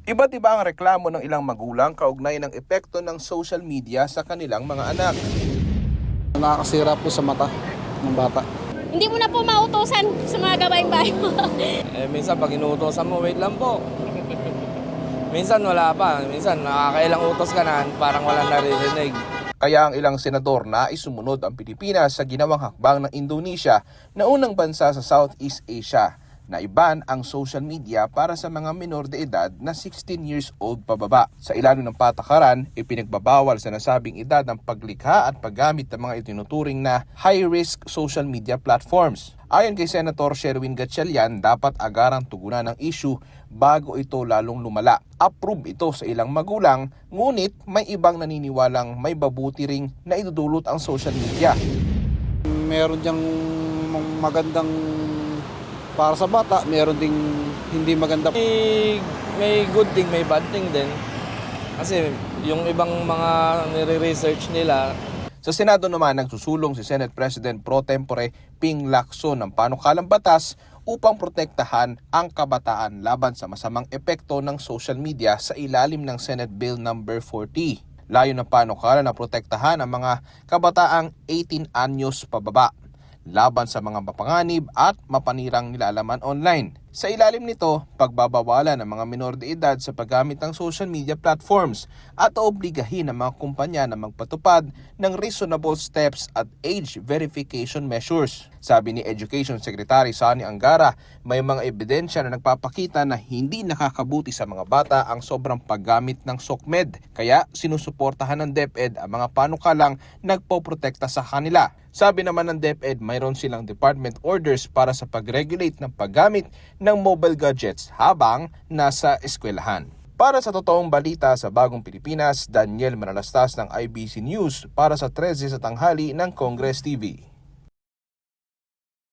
Iba't iba ang reklamo ng ilang magulang kaugnay ng epekto ng social media sa kanilang mga anak. Nakakasira po sa mata ng bata. Hindi mo na po mautusan sa mga gawaing bahay mo. Minsan pag inuutosan mo, wait lang po. Minsan wala pa. Minsan nakakailang utos ka na, parang walang naririnig. Kaya ang ilang senador na isumunod ang Pilipinas sa ginawang hakbang ng Indonesia na unang bansa sa Southeast Asia na iban ang social media para sa mga minor de edad na 16 years old pababa. Sa ilalim ng patakaran, ipinagbabawal sa nasabing edad ang paglikha at paggamit ng mga itinuturing na high-risk social media platforms. Ayon kay Senator Sherwin Gatchalian, dapat agarang tugunan ng issue bago ito lalong lumala. Approve ito sa ilang magulang, ngunit may ibang naniniwalang may babuti ring na idudulot ang social media. Meron diyang magandang para sa bata, meron ding hindi maganda. May good thing, may bad thing din. Kasi yung ibang mga nire-research nila. Sa Senado naman, nagsusulong si Senate President Pro Tempore Ping Lacson ng panukalang batas upang protektahan ang kabataan laban sa masamang epekto ng social media sa ilalim ng Senate Bill No. 40. Layo ng panukala na protektahan ang mga kabataang 18 anyos pababa laban sa mga mapanganib at mapanirang nilalaman online. Sa ilalim nito, pagbabawalan ng mga minor de edad sa paggamit ng social media platforms at obligahin ang mga kumpanya na magpatupad ng reasonable steps at age verification measures. Sabi ni Education Secretary Sani Angara, may mga ebidensya na nagpapakita na hindi nakakabuti sa mga bata ang sobrang paggamit ng SOCMED, kaya sinusuportahan ng DepEd ang mga panukalang nagpoprotekta sa kanila. Sabi naman ng DepEd, mayroon silang department orders para sa pag-regulate ng paggamit ng mobile gadgets habang nasa eskwelahan. Para sa totoong balita sa Bagong Pilipinas, Daniel Manalastas ng IBC News para sa 13 sa tanghali ng Congress TV.